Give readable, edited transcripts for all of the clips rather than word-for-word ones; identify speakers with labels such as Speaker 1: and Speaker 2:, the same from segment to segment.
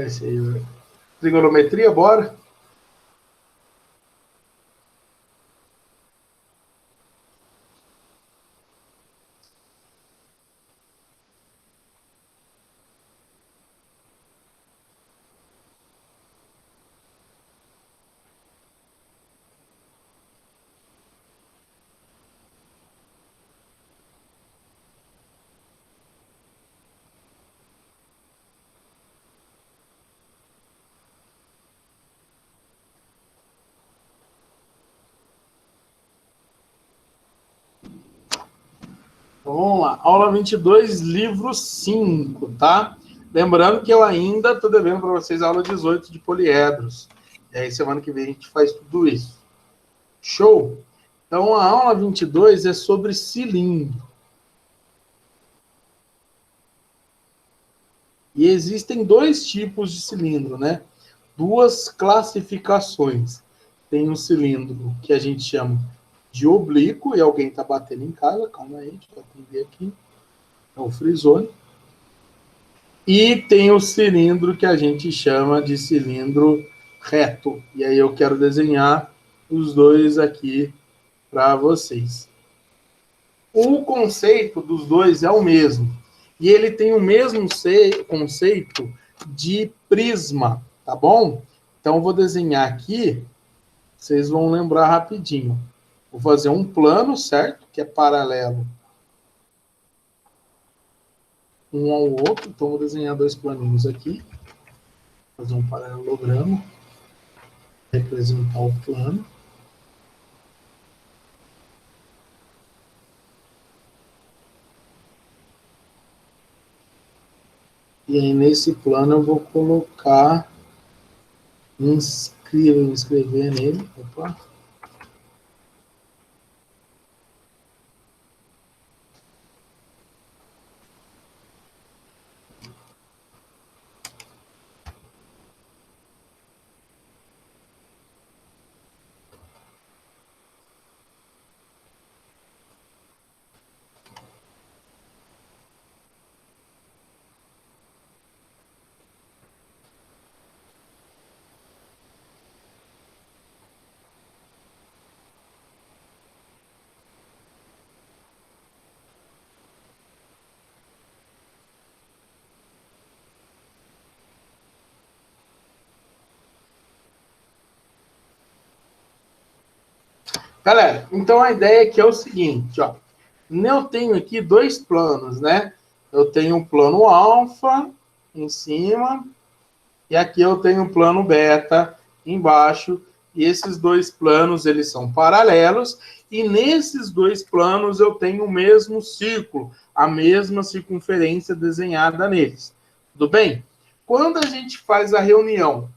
Speaker 1: Esse aí, trigonometria, bora? Então, vamos lá. Aula 22, livro 5, tá? Lembrando que eu ainda estou devendo para vocês a aula 18 de poliedros. E aí, semana que vem, a gente faz tudo isso. Show? Então, a aula 22 é sobre cilindro. E existem dois tipos de cilindro, né? Duas classificações. Tem um cilindro que a gente chama de oblíquo, e alguém está batendo em casa, calma aí, deixa eu atender aqui. É o frisone. E tem o cilindro que a gente chama de cilindro reto. E aí eu quero desenhar os dois aqui para vocês. O conceito dos dois é o mesmo. E ele tem o mesmo conceito de prisma, tá bom? Então, eu vou desenhar aqui, vocês vão lembrar rapidinho. Vou fazer um plano, certo? Que é paralelo um ao outro. Então, vou desenhar dois planinhos aqui. Fazer um paralelogramo. Representar o plano. E aí, nesse plano, eu vou colocar... inscrever nele. Opa. Galera, então a ideia aqui é o seguinte, ó. Eu tenho aqui dois planos, né? Eu tenho um plano alfa em cima e aqui eu tenho um plano beta embaixo. E esses dois planos, eles são paralelos. E nesses dois planos eu tenho o mesmo círculo, a mesma circunferência desenhada neles. Tudo bem? Quando a gente faz a reunião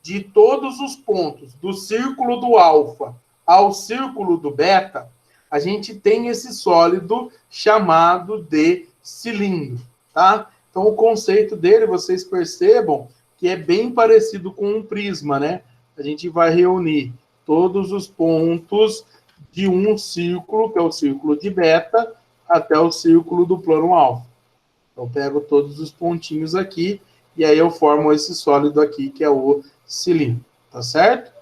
Speaker 1: de todos os pontos do círculo do alfa ao círculo do beta, a gente tem esse sólido chamado de cilindro, tá? Então, o conceito dele, vocês percebam que é bem parecido com um prisma, né? A gente vai reunir todos os pontos de um círculo, que é o círculo de beta, até o círculo do plano alfa. Então, eu pego todos os pontinhos aqui, e aí eu formo esse sólido aqui, que é o cilindro, tá certo?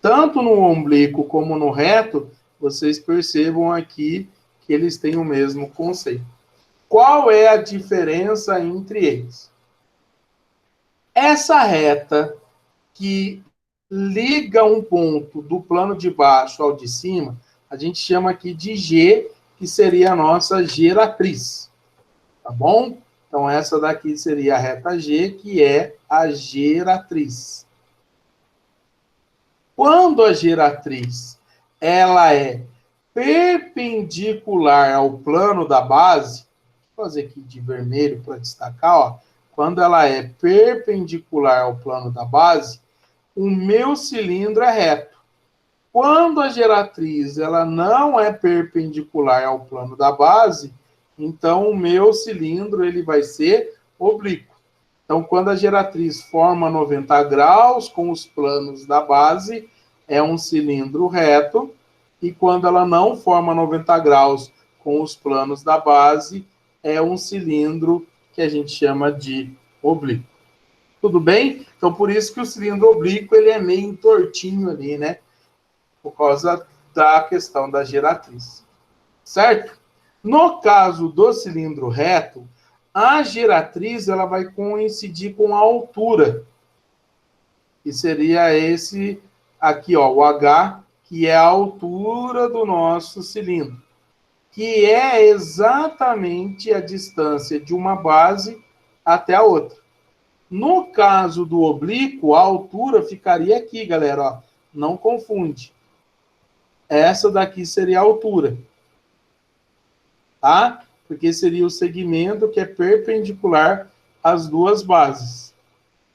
Speaker 1: Tanto no oblíquo como no reto, vocês percebam aqui que eles têm o mesmo conceito. Qual é a diferença entre eles? Essa reta que liga um ponto do plano de baixo ao de cima, a gente chama aqui de G, que seria a nossa geratriz, tá bom? Então, essa daqui seria a reta G, que é a geratriz. Quando a geratriz ela é perpendicular ao plano da base, vou fazer aqui de vermelho para destacar, ó. Quando ela é perpendicular ao plano da base, o meu cilindro é reto. Quando a geratriz ela não é perpendicular ao plano da base, então o meu cilindro ele vai ser oblíquo. Então, quando a geratriz forma 90 graus com os planos da base, é um cilindro reto. E quando ela não forma 90 graus com os planos da base, é um cilindro que a gente chama de oblíquo. Tudo bem? Então, por isso que o cilindro oblíquo ele é meio tortinho ali, né? Por causa da questão da geratriz. Certo? No caso do cilindro reto, a geratriz ela vai coincidir com a altura. Que seria esse aqui, ó, o H, que é a altura do nosso cilindro. Que é exatamente a distância de uma base até a outra. No caso do oblíquo, a altura ficaria aqui, galera, ó. Não confunde. Essa daqui seria a altura. Tá? Porque seria o segmento que é perpendicular às duas bases.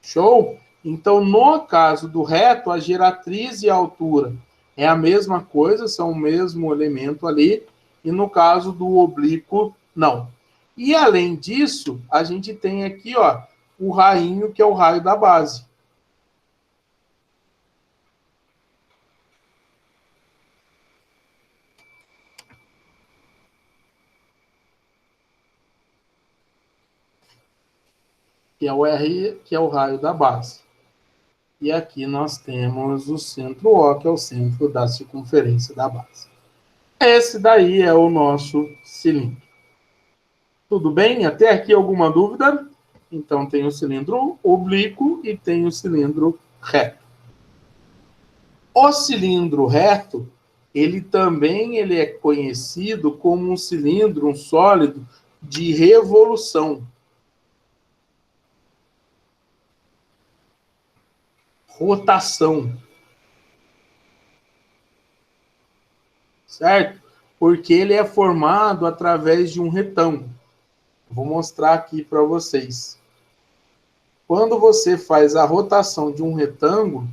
Speaker 1: Show? Então, no caso do reto, a geratriz e a altura é a mesma coisa, são o mesmo elemento ali. E no caso do oblíquo, não. E além disso, a gente tem aqui, ó, o rainho, que é o raio da base. Que é o R, que é o raio da base. E aqui nós temos o centro O, que é o centro da circunferência da base. Esse daí é o nosso cilindro. Tudo bem? Até aqui alguma dúvida? Então tem o cilindro oblíquo e tem o cilindro reto. O cilindro reto, ele também é conhecido como um cilindro, um sólido de revolução. Rotação. Certo? Porque ele é formado através de um retângulo. Vou mostrar aqui para vocês. Quando você faz a rotação de um retângulo,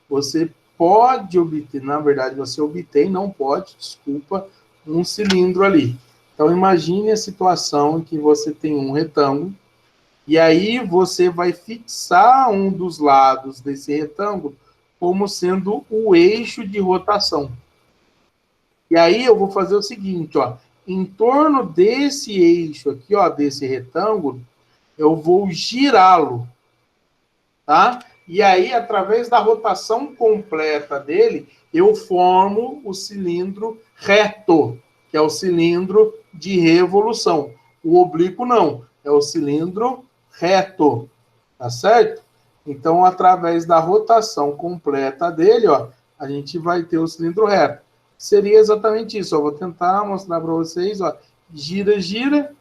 Speaker 1: você pode obter, na verdade, você obtém, não pode, desculpa, um cilindro ali. Então, imagine a situação em que você tem um retângulo, e aí você vai fixar um dos lados desse retângulo como sendo o eixo de rotação. E aí eu vou fazer o seguinte, ó, em torno desse eixo aqui, ó, desse retângulo, eu vou girá-lo, tá? E aí, através da rotação completa dele, eu formo o cilindro reto, que é o cilindro de revolução. O oblíquo não, é o cilindro reto, tá certo? Então, através da rotação completa dele, ó, a gente vai ter o cilindro reto. Seria exatamente isso, ó, vou tentar mostrar para vocês, ó, gira, gira,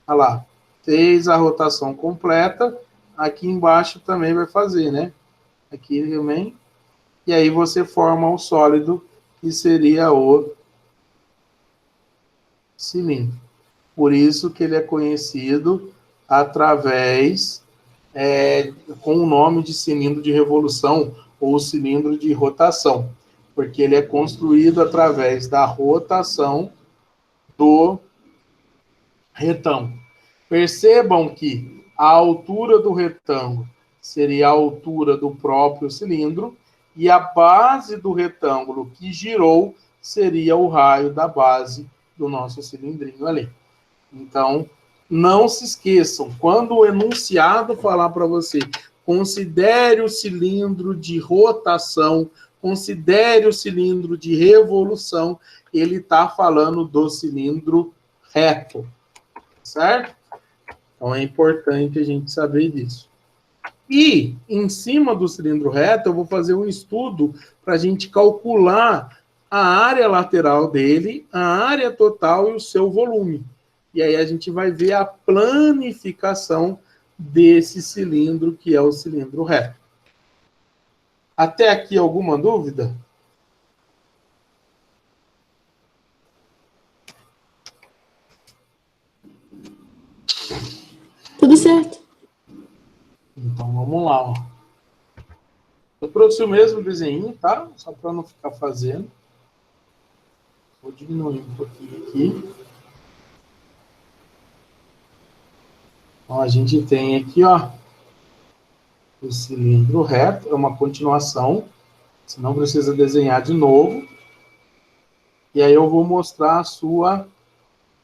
Speaker 1: olha lá, fez a rotação completa, aqui embaixo também vai fazer, né? Aqui também, e aí você forma o sólido, que seria o cilindro. Por isso que ele é conhecido através, com o nome de cilindro de revolução, ou cilindro de rotação, porque ele é construído através da rotação do retângulo. Percebam que a altura do retângulo seria a altura do próprio cilindro e a base do retângulo que girou seria o raio da base do nosso cilindrinho ali. Então, não se esqueçam, quando o enunciado falar para você, considere o cilindro de rotação, considere o cilindro de revolução, ele está falando do cilindro reto, certo? Então, é importante a gente saber disso. E, em cima do cilindro reto, eu vou fazer um estudo para a gente calcular a área lateral dele, a área total e o seu volume. E aí a gente vai ver a planificação desse cilindro, que é o cilindro reto. Até aqui alguma dúvida?
Speaker 2: Tudo certo.
Speaker 1: Então vamos lá, ó. Eu trouxe o mesmo desenho, tá? Só para não ficar fazendo. Vou diminuir um pouquinho aqui. Então, a gente tem aqui, ó, o cilindro reto, é uma continuação. Você não precisa desenhar de novo. E aí eu vou mostrar a sua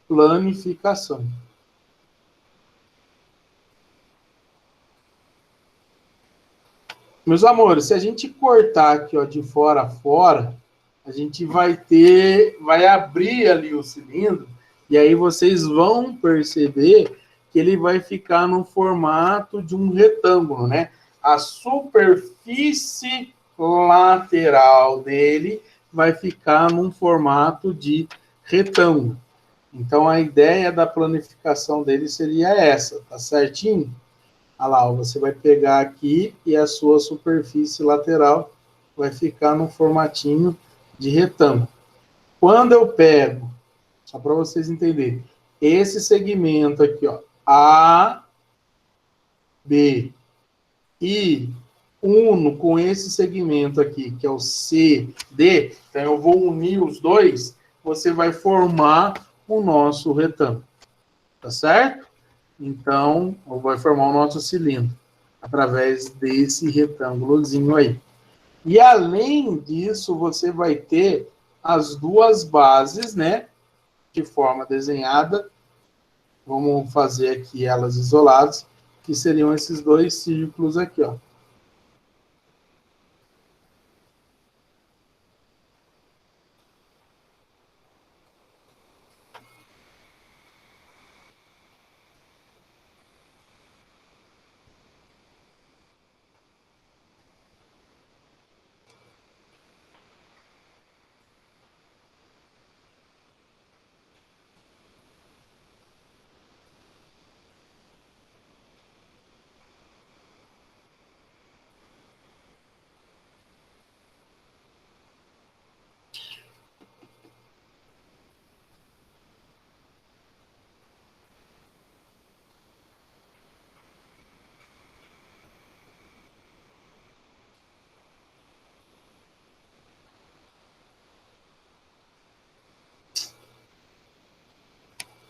Speaker 1: planificação. Meus amores, se a gente cortar aqui, ó, de fora a fora, a gente vai abrir ali o cilindro, e aí vocês vão perceber que ele vai ficar no formato de um retângulo, né? A superfície lateral dele vai ficar num formato de retângulo. Então, a ideia da planificação dele seria essa, tá certinho? Olha lá, você vai pegar aqui e a sua superfície lateral vai ficar no formatinho de retângulo. Quando eu pego, só para vocês entenderem, esse segmento aqui, ó, A, B, e uno com esse segmento aqui, que é o C, D, então eu vou unir os dois, você vai formar o nosso retângulo, tá certo? Então, vai formar o nosso cilindro, através desse retângulozinho aí. E, além disso, você vai ter as duas bases, né, de forma desenhada. Vamos fazer aqui elas isoladas, que seriam esses dois círculos aqui, ó.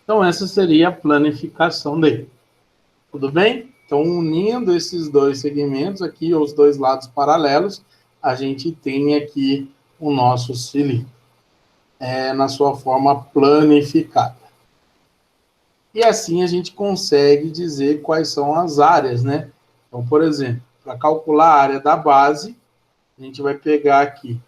Speaker 1: Então, essa seria a planificação dele. Tudo bem? Então, unindo esses dois segmentos aqui, os dois lados paralelos, a gente tem aqui o nosso cilindro, na sua forma planificada. E assim a gente consegue dizer quais são as áreas, né? Então, por exemplo, para calcular a área da base, a gente vai pegar aqui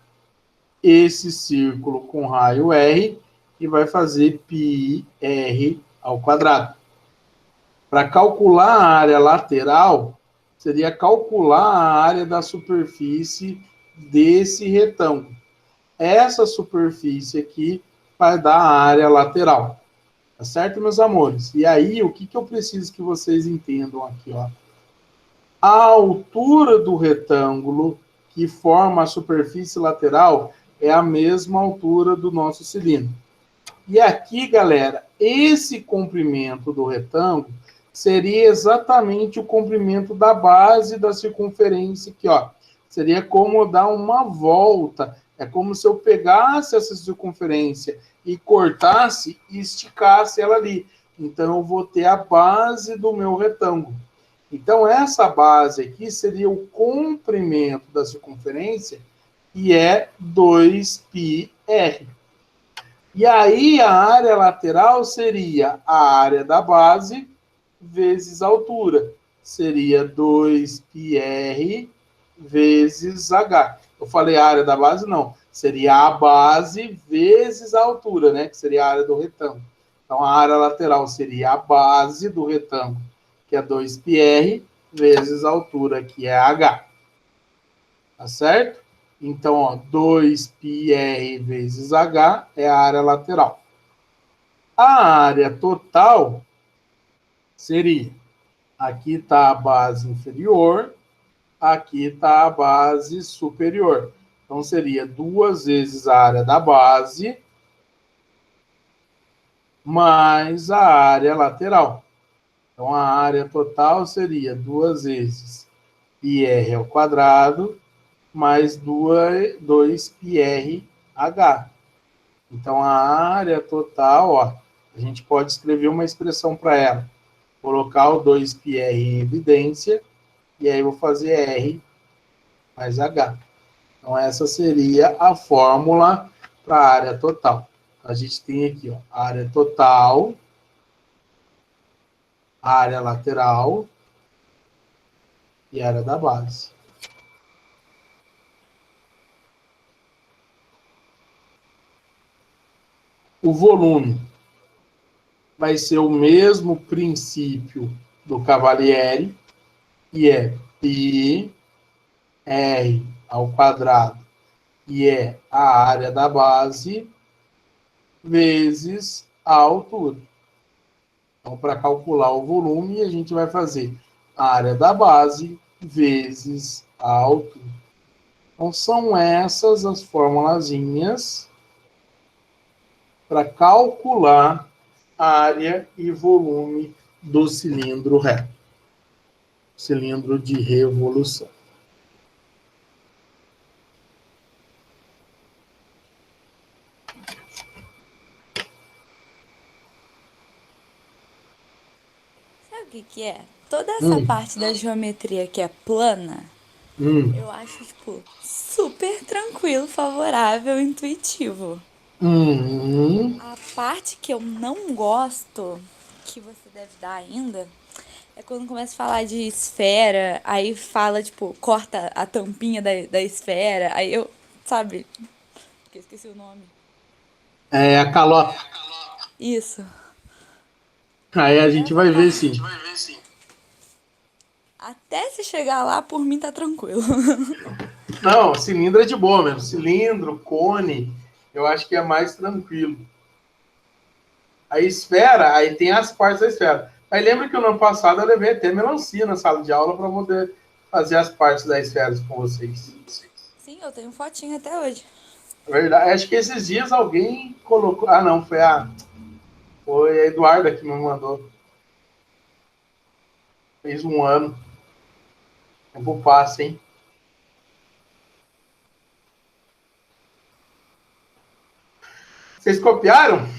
Speaker 1: esse círculo com raio R e vai fazer πr ao quadrado. Para calcular a área lateral, seria calcular a área da superfície desse retângulo. Essa superfície aqui vai dar a área lateral. Tá certo, meus amores? E aí, o que eu preciso que vocês entendam aqui, ó? A altura do retângulo que forma a superfície lateral é a mesma altura do nosso cilindro. E aqui, galera, esse comprimento do retângulo seria exatamente o comprimento da base da circunferência aqui, ó. Seria como dar uma volta. É como se eu pegasse essa circunferência e cortasse e esticasse ela ali. Então, eu vou ter a base do meu retângulo. Então, essa base aqui seria o comprimento da circunferência, que é 2πr. E aí, a área lateral seria a área da base vezes a altura. Seria 2πr vezes h. Eu falei a área da base? Não. Seria a base vezes a altura, né? Que seria a área do retângulo. Então, a área lateral seria a base do retângulo, que é 2πr, vezes a altura, que é h. Tá certo? Então, ó, 2πr vezes h é a área lateral. A área total seria, aqui está a base inferior, aqui está a base superior. Então, seria 2 vezes a área da base mais a área lateral. Então, a área total seria 2 vezes πr ao quadrado mais 2πrh. Então, a área total, ó, a gente pode escrever uma expressão para ela. Colocar o 2πr em evidência, e aí eu vou fazer R mais H. Então, essa seria a fórmula para a área total. Tá A gente tem aqui, ó, área total, área lateral e área da base. O volume vai ser o mesmo princípio do Cavalieri, que é π r ao quadrado, e é a área da base, vezes a altura. Então, para calcular o volume, a gente vai fazer a área da base vezes a altura. Então, são essas as formulazinhas para calcular área e volume do cilindro reto. Cilindro de revolução.
Speaker 2: Sabe o que é? Toda essa parte da geometria que é plana, eu acho, tipo, super tranquilo, favorável, intuitivo. A parte que eu não gosto, que você deve dar ainda, é quando começa a falar de esfera, aí fala, tipo, corta a tampinha da esfera, aí eu, sabe, que eu esqueci o nome.
Speaker 1: É a calota.
Speaker 2: Isso.
Speaker 1: Aí a gente
Speaker 2: Essa
Speaker 1: vai ver,
Speaker 2: parte.
Speaker 1: sim.
Speaker 2: Até se chegar lá, por mim tá tranquilo.
Speaker 1: Não, cilindro é de boa mesmo. Cilindro, cone, eu acho que é mais tranquilo. A esfera, aí tem as partes da esfera. Aí lembra que no ano passado eu levei até melancia na sala de aula para poder fazer as partes da esfera com vocês.
Speaker 2: Sim, eu tenho fotinho até hoje.
Speaker 1: Verdade. Acho que esses dias alguém colocou. Ah, não, foi a Eduarda que me mandou. Fez um ano. Eu vou passar, hein? Vocês copiaram?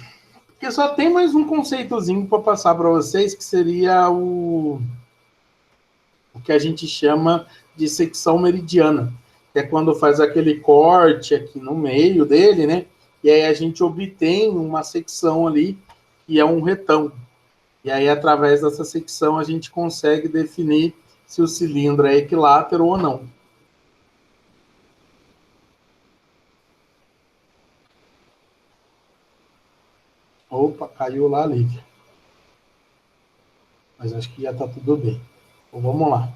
Speaker 1: Porque só tem mais um conceitozinho para passar para vocês, que seria o que a gente chama de secção meridiana, que é quando faz aquele corte aqui no meio dele, né? E aí a gente obtém uma secção ali, que é um retão. E aí, através dessa secção, a gente consegue definir se o cilindro é equilátero ou não. Opa, caiu lá a Lívia. Mas acho que já está tudo bem. Então, vamos lá.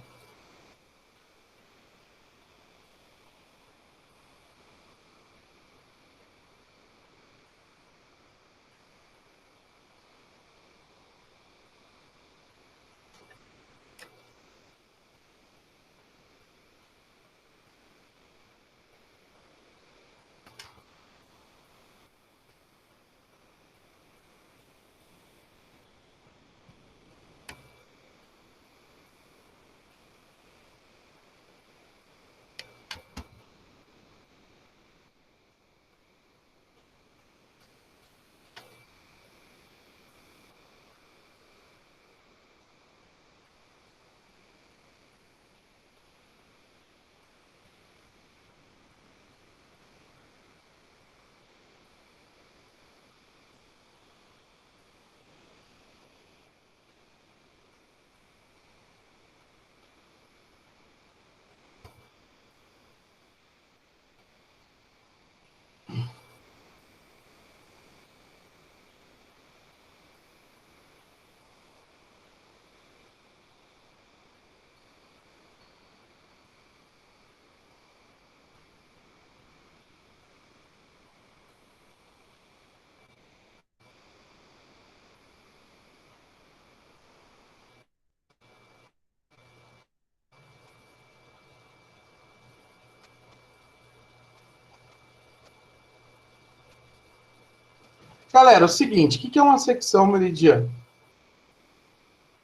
Speaker 1: Galera, é o seguinte, o que é uma secção meridiana?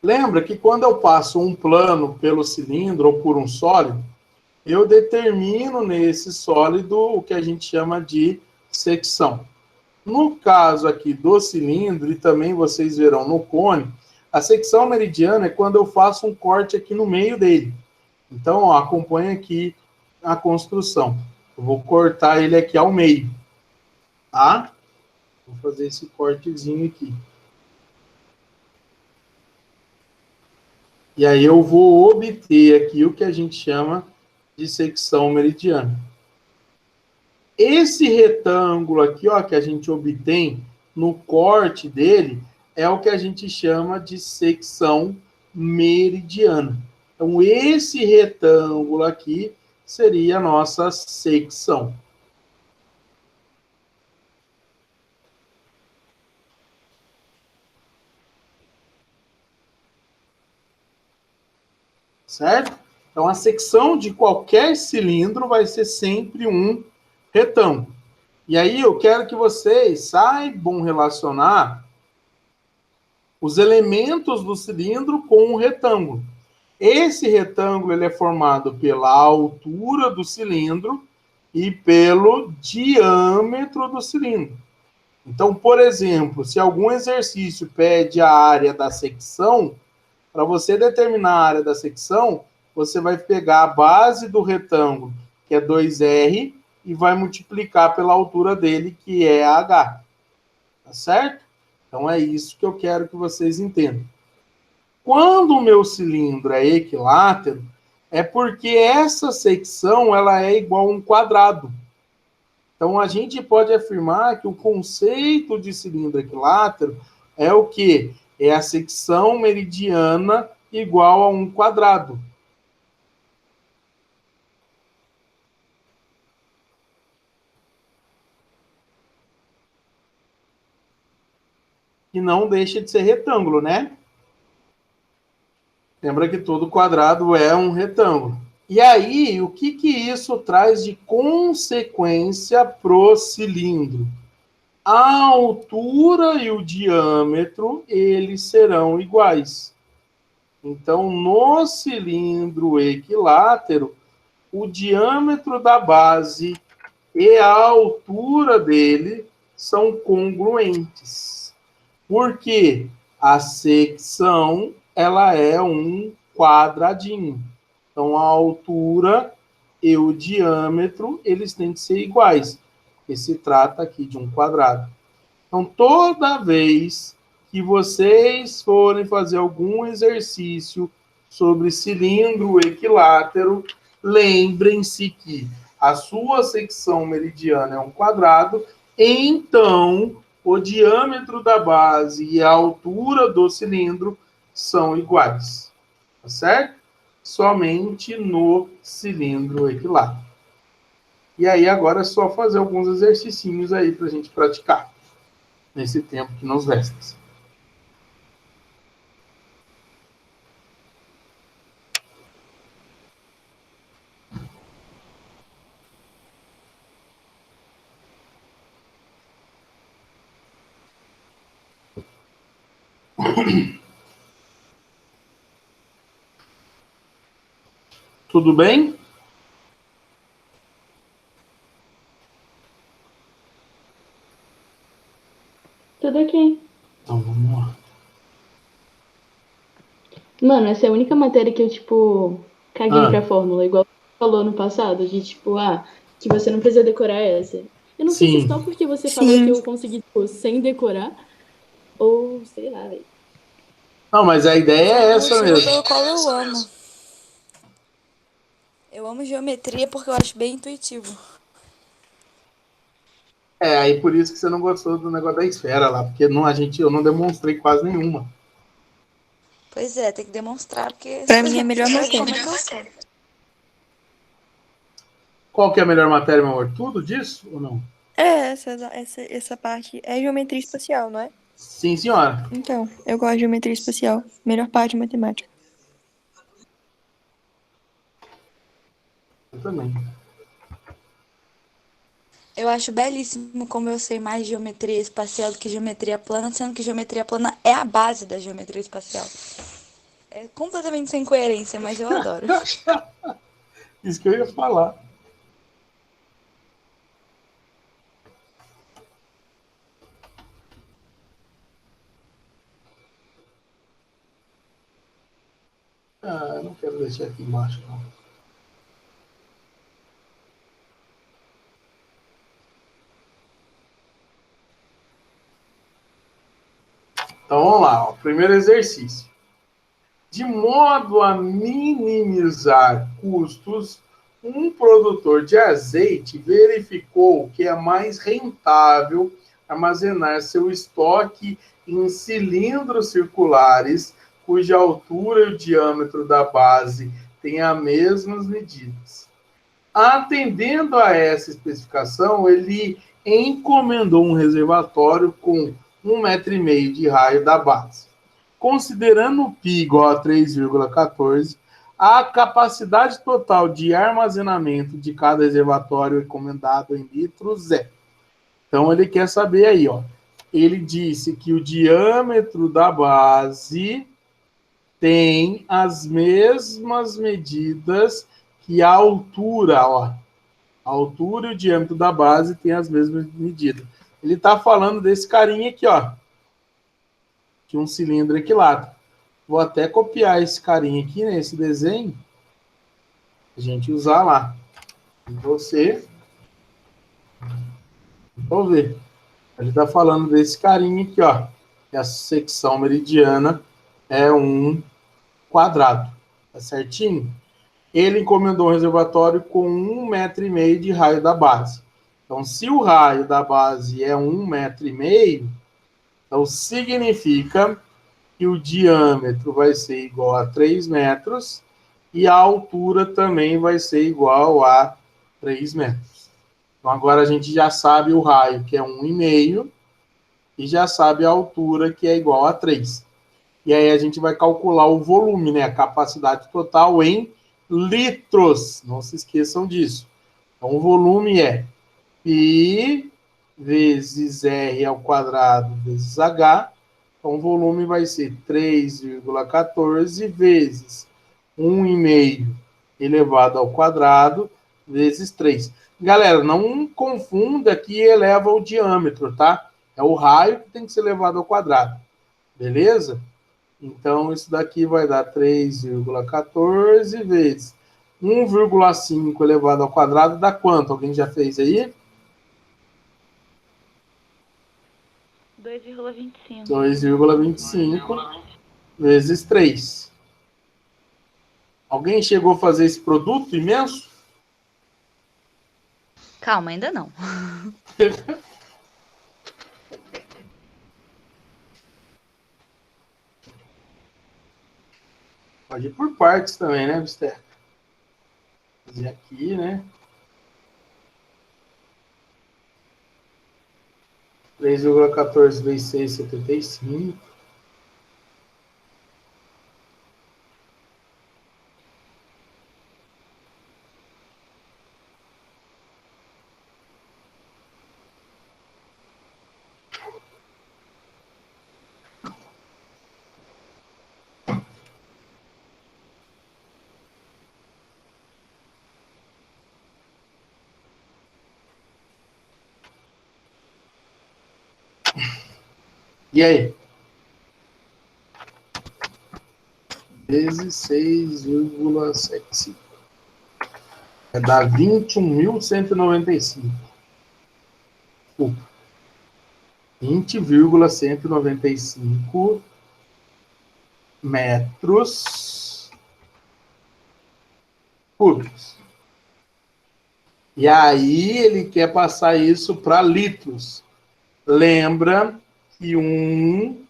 Speaker 1: Lembra que quando eu passo um plano pelo cilindro ou por um sólido, eu determino nesse sólido o que a gente chama de secção. No caso aqui do cilindro, e também vocês verão no cone, a secção meridiana é quando eu faço um corte aqui no meio dele. Então, ó, acompanha aqui a construção. Eu vou cortar ele aqui ao meio, tá? Vou fazer esse cortezinho aqui. E aí eu vou obter aqui o que a gente chama de secção meridiana. Esse retângulo aqui, ó, que a gente obtém no corte dele, é o que a gente chama de secção meridiana. Então, esse retângulo aqui seria a nossa secção. Certo? Então, a secção de qualquer cilindro vai ser sempre um retângulo. E aí eu quero que vocês saibam relacionar os elementos do cilindro com o retângulo. Esse retângulo ele é formado pela altura do cilindro e pelo diâmetro do cilindro. Então, por exemplo, se algum exercício pede a área da secção, para você determinar a área da secção, você vai pegar a base do retângulo, que é 2R, e vai multiplicar pela altura dele, que é H. Tá certo? Então, é isso que eu quero que vocês entendam. Quando o meu cilindro é equilátero, é porque essa secção ela é igual a um quadrado. Então, a gente pode afirmar que o conceito de cilindro equilátero é o quê? É a secção meridiana igual a um quadrado. E não deixa de ser retângulo, né? Lembra que todo quadrado é um retângulo. E aí, o que isso traz de consequência pro cilindro? A altura e o diâmetro, eles serão iguais. Então, no cilindro equilátero, o diâmetro da base e a altura dele são congruentes. Porque a secção, ela é um quadradinho. Então, a altura e o diâmetro, eles têm que ser iguais, porque se trata aqui de um quadrado. Então, toda vez que vocês forem fazer algum exercício sobre cilindro equilátero, lembrem-se que a sua secção meridiana é um quadrado, então o diâmetro da base e a altura do cilindro são iguais. Tá certo? Somente no cilindro equilátero. E aí agora é só fazer alguns exercicinhos aí para a gente praticar nesse tempo que nos resta. Tudo bem?
Speaker 3: Tudo ok.
Speaker 1: Então vamos lá.
Speaker 3: Mano, essa é a única matéria que eu, tipo, caguei pra fórmula, igual você falou no passado, de tipo, que você não precisa decorar essa. Eu não sei se é só porque você falou que eu consegui, tipo, sem decorar, ou sei lá, velho.
Speaker 1: Não, mas a ideia é essa mesmo.
Speaker 2: Pelo qual eu amo. Eu amo geometria porque eu acho bem intuitivo.
Speaker 1: É, aí por isso que você não gostou do negócio da esfera lá, porque não, eu não demonstrei quase nenhuma.
Speaker 2: Pois é, tem que demonstrar, porque...
Speaker 4: Pra mim é a melhor matéria.
Speaker 1: Qual que é a melhor matéria, meu amor? Tudo disso ou não?
Speaker 4: Essa parte é geometria espacial, não é?
Speaker 1: Sim, senhora.
Speaker 4: Então, eu gosto de geometria espacial. Melhor parte de matemática.
Speaker 1: Eu também.
Speaker 2: Eu acho belíssimo como eu sei mais geometria espacial do que geometria plana, sendo que geometria plana é a base da geometria espacial. É completamente sem coerência, mas eu adoro.
Speaker 1: Isso que eu ia falar. Eu não quero deixar aqui embaixo, não. lá, ó, primeiro exercício. De modo a minimizar custos, um produtor de azeite verificou que é mais rentável armazenar seu estoque em cilindros circulares, cuja altura e o diâmetro da base têm as mesmas medidas. Atendendo a essa especificação, ele encomendou um reservatório com 1,5 metro de raio da base. Considerando o π igual a 3,14, a capacidade total de armazenamento de cada reservatório encomendado em litros é. Então, ele quer saber aí, ó. Ele disse que o diâmetro da base tem as mesmas medidas que a altura, ó. A altura e o diâmetro da base tem as mesmas medidas. Ele está falando desse carinha aqui, ó. De um cilindro equilátero. Vou até copiar esse carinha aqui, né, esse desenho, a gente usar lá. E você... Vamos ver. Ele está falando desse carinha aqui, ó. Que a secção meridiana é um quadrado. Tá certinho? Ele encomendou um reservatório com 1,5 metro de raio da base. Então, se o raio da base é 1,5 metro, então significa que o diâmetro vai ser igual a 3 metros e a altura também vai ser igual a 3 metros. Então, agora a gente já sabe o raio, que é 1,5, e já sabe a altura, que é igual a 3. E aí a gente vai calcular o volume, né? A capacidade total em litros. Não se esqueçam disso. Então, o volume é π vezes R ao quadrado vezes H. Então, o volume vai ser 3,14 vezes 1,5 elevado ao quadrado vezes 3. Galera, não confunda que eleva o diâmetro, tá? É o raio que tem que ser elevado ao quadrado. Beleza? Então, isso daqui vai dar 3,14 vezes 1,5 elevado ao quadrado dá quanto? Alguém já fez aí?
Speaker 2: 2,25.
Speaker 1: 2,25 vezes 3. Alguém chegou a fazer esse produto imenso?
Speaker 2: Calma, ainda não.
Speaker 1: Pode ir por partes também, né, Bisteca? Fazer aqui, né? 3,14 vezes 6, 75. E aí? Vezes 6,75. Vai dar 21.195. 20,195 metros cúbicos. E aí ele quer passar isso para litros. Lembra que 1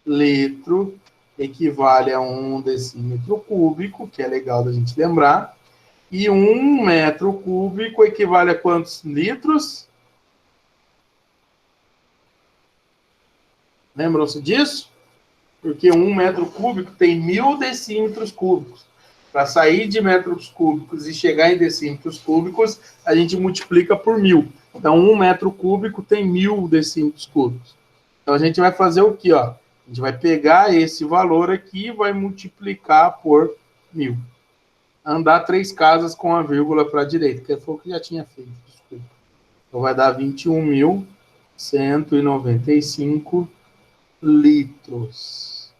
Speaker 1: litro equivale a 1 decímetro cúbico, que é legal da gente lembrar. E 1 metro cúbico equivale a quantos litros? Lembram-se disso? Porque 1 metro cúbico tem 1.000 decímetros cúbicos. Para sair de metros cúbicos e chegar em decímetros cúbicos, a gente multiplica por 1.000. Então, 1 metro cúbico tem 1.000 decímetros cúbicos. Então, a gente vai fazer o quê? Ó? A gente vai pegar esse valor aqui e vai multiplicar por 1.000. Andar 3 casas com a vírgula para a direita, que foi o que já tinha feito. Desculpa. Então, vai dar 21.195 litros.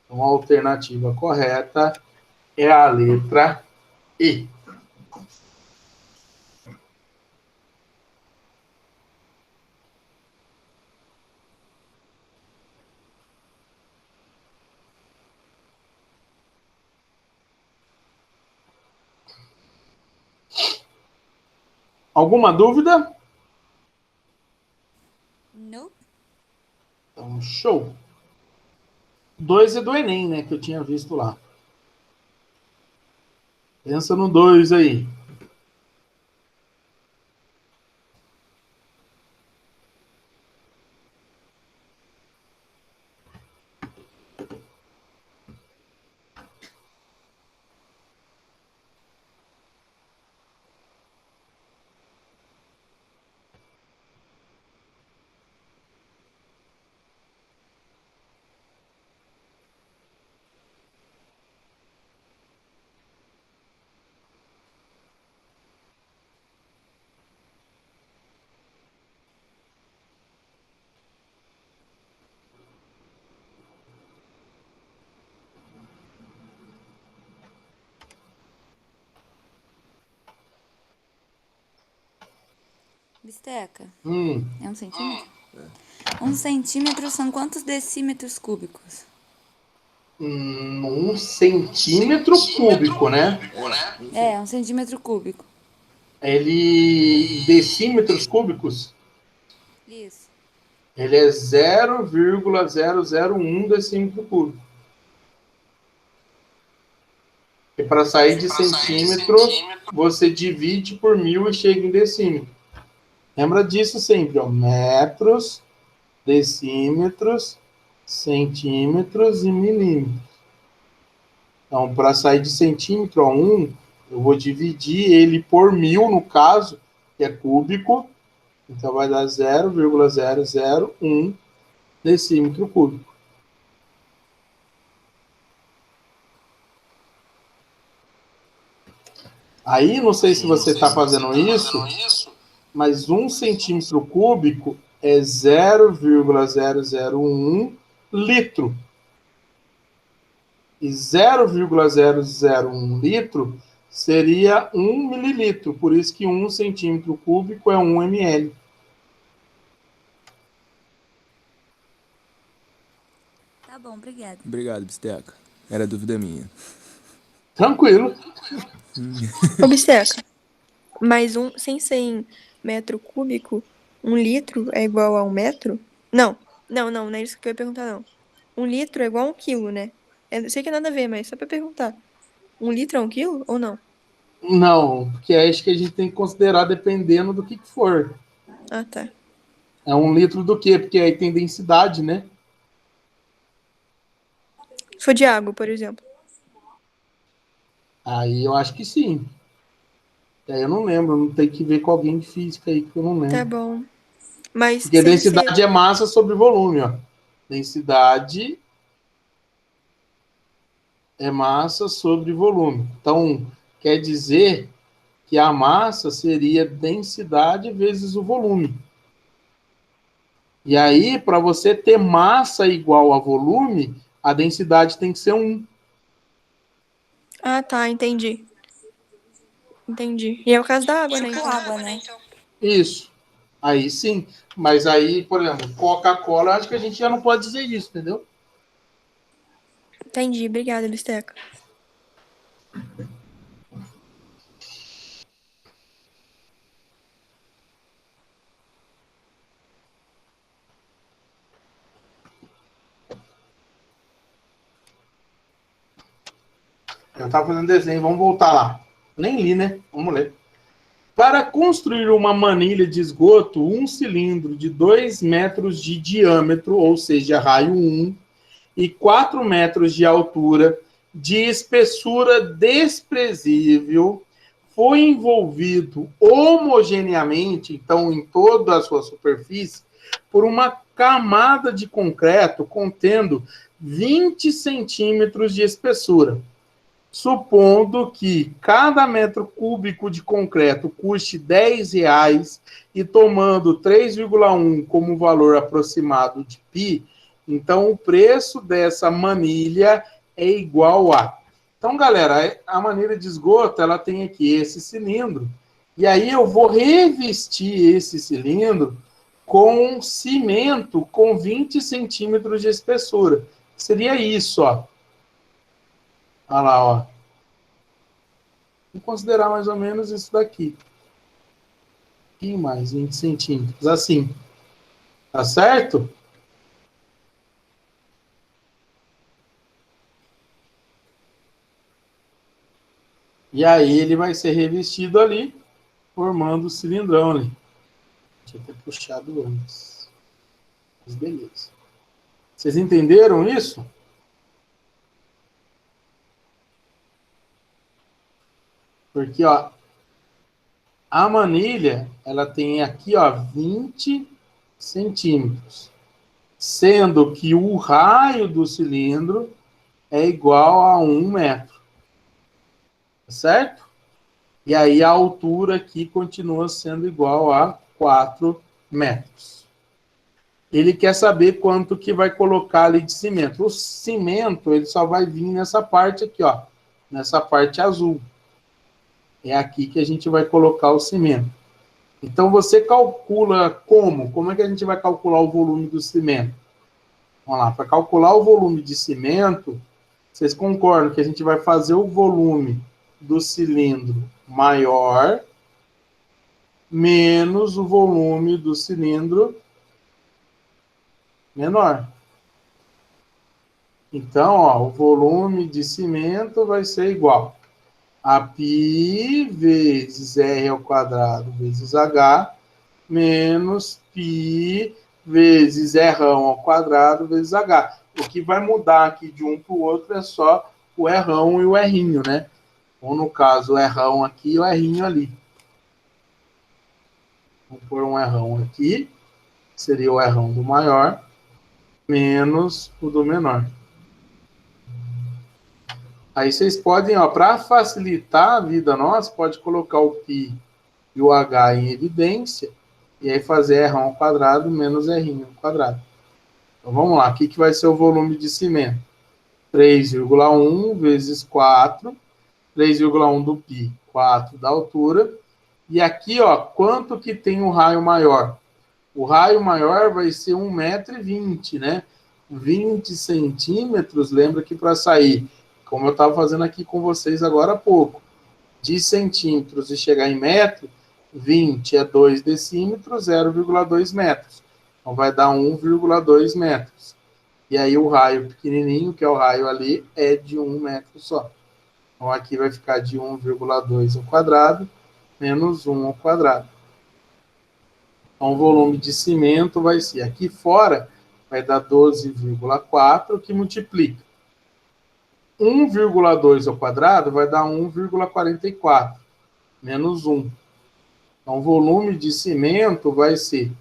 Speaker 1: Então, a alternativa correta é a letra E. Alguma dúvida?
Speaker 2: Não.
Speaker 1: Então, show. 2 é do Enem, né? Que eu tinha visto lá. Pensa no 2 aí.
Speaker 2: Bisteca. É 1 centímetro? 1 centímetro são quantos decímetros cúbicos?
Speaker 1: 1 centímetro cúbico, né?
Speaker 2: É, 1 centímetro cúbico.
Speaker 1: Ele, decímetros cúbicos,
Speaker 2: Isso.
Speaker 1: ele é 0,001 decímetro cúbico. E para sair de centímetro, você divide por 1000 e chega em decímetro. Lembra disso sempre, ó. Metros, decímetros, centímetros e milímetros. Então, para sair de centímetro a 1, eu vou dividir ele por 1000, no caso, que é cúbico. Então, vai dar 0,001 decímetro cúbico. Aí, não sei se você está fazendo isso, mas 1 centímetro cúbico é 0,001 litro. E 0,001 litro seria 1 mililitro. Por isso que 1 centímetro cúbico é 1 ml.
Speaker 2: Tá bom, obrigada.
Speaker 5: Obrigado, Bisteca. Era dúvida minha.
Speaker 1: Tranquilo.
Speaker 4: Ô, Bisteca, mas sem ser em metro cúbico, 1 litro é igual a 1 metro? Não é isso que eu ia perguntar, não. 1 litro é igual a 1 quilo, né? Eu sei que é nada a ver, mas só pra perguntar. 1 litro é 1 quilo ou não?
Speaker 1: Não, porque acho que a gente tem que considerar dependendo do que for.
Speaker 4: Ah, tá.
Speaker 1: É 1 litro do quê? Porque aí tem densidade, né?
Speaker 4: Se for de água, por exemplo.
Speaker 1: Aí eu acho que sim. Aí eu não lembro, não tem que ver com alguém de física aí, que eu não lembro.
Speaker 4: Tá bom. Mas
Speaker 1: Porque
Speaker 4: sem
Speaker 1: densidade
Speaker 4: ser...
Speaker 1: é massa sobre volume, ó. Densidade é massa sobre volume. Então, quer dizer que a massa seria densidade vezes o volume. E aí, para você ter massa igual a volume, a densidade tem que ser 1.
Speaker 4: Ah, tá, entendi. Entendi. E é o caso da água, né?
Speaker 2: Tipo
Speaker 4: Então.
Speaker 2: água, né?
Speaker 1: Isso. Aí sim. Mas aí, por exemplo, Coca-Cola, acho que a gente já não pode dizer isso, entendeu?
Speaker 4: Entendi. Obrigada, Bisteca.
Speaker 1: Eu estava fazendo desenho, vamos voltar lá. Nem li, né? Vamos ler. Para construir uma manilha de esgoto, um cilindro de 2 metros de diâmetro, ou seja, raio 1, e 4 metros de altura, de espessura desprezível, foi envolvido homogeneamente, então em toda a sua superfície, por uma camada de concreto contendo 20 centímetros de espessura. Supondo que cada metro cúbico de concreto custe R$ 10 e tomando 3,1 como valor aproximado de π, então o preço dessa manilha é igual a... Então, galera, a manilha de esgoto, ela tem aqui esse cilindro, e aí eu vou revestir esse cilindro com cimento com 20 centímetros de espessura. Seria isso, ó. Olha lá, ó. Vamos considerar mais ou menos isso daqui. pouquinho mais, 20 centímetros, assim. Tá certo? E aí ele vai ser revestido ali, formando o cilindrão ali. Deixa eu ter puxado antes. Mas beleza. Vocês entenderam isso? Porque, ó, a manilha, ela tem aqui, ó, 20 centímetros. Sendo que o raio do cilindro é igual a 1 metro. Certo? E aí a altura aqui continua sendo igual a 4 metros. Ele quer saber quanto que vai colocar ali de cimento. O cimento, ele só vai vir nessa parte aqui, ó. Nessa parte azul. É aqui que a gente vai colocar o cimento. Então, você calcula como? Como é que a gente vai calcular o volume do cimento? Vamos lá, para calcular o volume de cimento, vocês concordam que a gente vai fazer o volume do cilindro maior menos o volume do cilindro menor. Então, ó, o volume de cimento vai ser igual a π vezes r ao quadrado vezes h menos π vezes r ao quadrado vezes h. O que vai mudar aqui de um para o outro é só o r e o r, né? Ou no caso, o r aqui e o r ali. Vamos pôr um r aqui, seria o r do maior, menos o do menor. Aí vocês podem, ó, para facilitar a vida nossa, pode colocar o π e o h em evidência, e aí fazer r ao quadrado menos r ao quadrado. Então vamos lá, aqui que vai ser o volume de cimento. 3,1 vezes 4, 3,1 do π, 4 da altura. E aqui, ó, quanto que tem o raio maior? O raio maior vai ser 1,20 m, né? 20 centímetros, lembra que para sair, como eu estava fazendo aqui com vocês agora há pouco, de centímetros e chegar em metro, 20 é 2 decímetros, 0,2 metros. Então vai dar 1,2 metros. E aí o raio pequenininho, que é o raio ali, é de 1 metro só. Então aqui vai ficar de 1,2 ao quadrado, menos 1 ao quadrado. Então o volume de cimento vai ser, aqui fora, vai dar 12,4, que multiplica 1,2 ao quadrado vai dar 1,44, menos 1. Então, o volume de cimento vai ser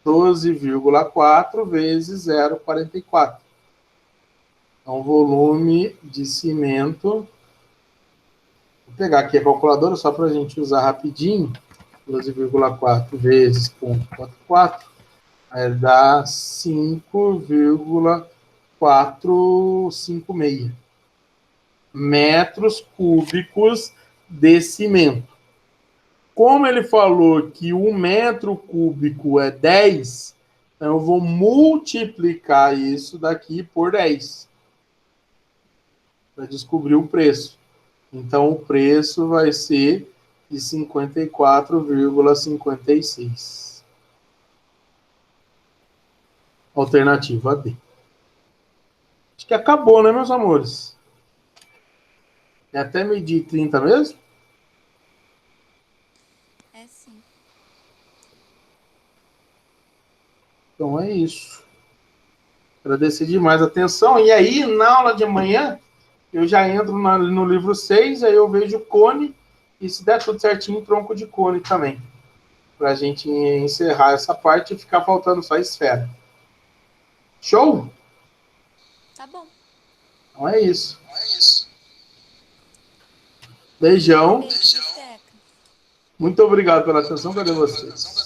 Speaker 1: 12,4 vezes 0,44. Então, o volume de cimento... Vou pegar aqui a calculadora só para a gente usar rapidinho. 12,4 vezes 0,44 vai dar 5,456 metros cúbicos de cimento. Como ele falou que 1 metro cúbico é 10, então eu vou multiplicar isso daqui por 10 para descobrir o preço. Então, o preço vai ser de 54,56. Alternativa D. Acho que acabou, né, meus amores? É até meio-dia e 30 mesmo?
Speaker 2: É sim.
Speaker 1: Então é isso. Agradecer demais a atenção. E aí, na aula de amanhã, eu já entro no livro 6, aí eu vejo cone, e se der tudo certinho, tronco de cone também. Para a gente encerrar essa parte e ficar faltando só esfera. Show?
Speaker 2: Tá bom.
Speaker 1: Então é isso. Beijão.
Speaker 2: Beijo, Teca.
Speaker 1: Muito obrigado pela atenção. Cadê vocês?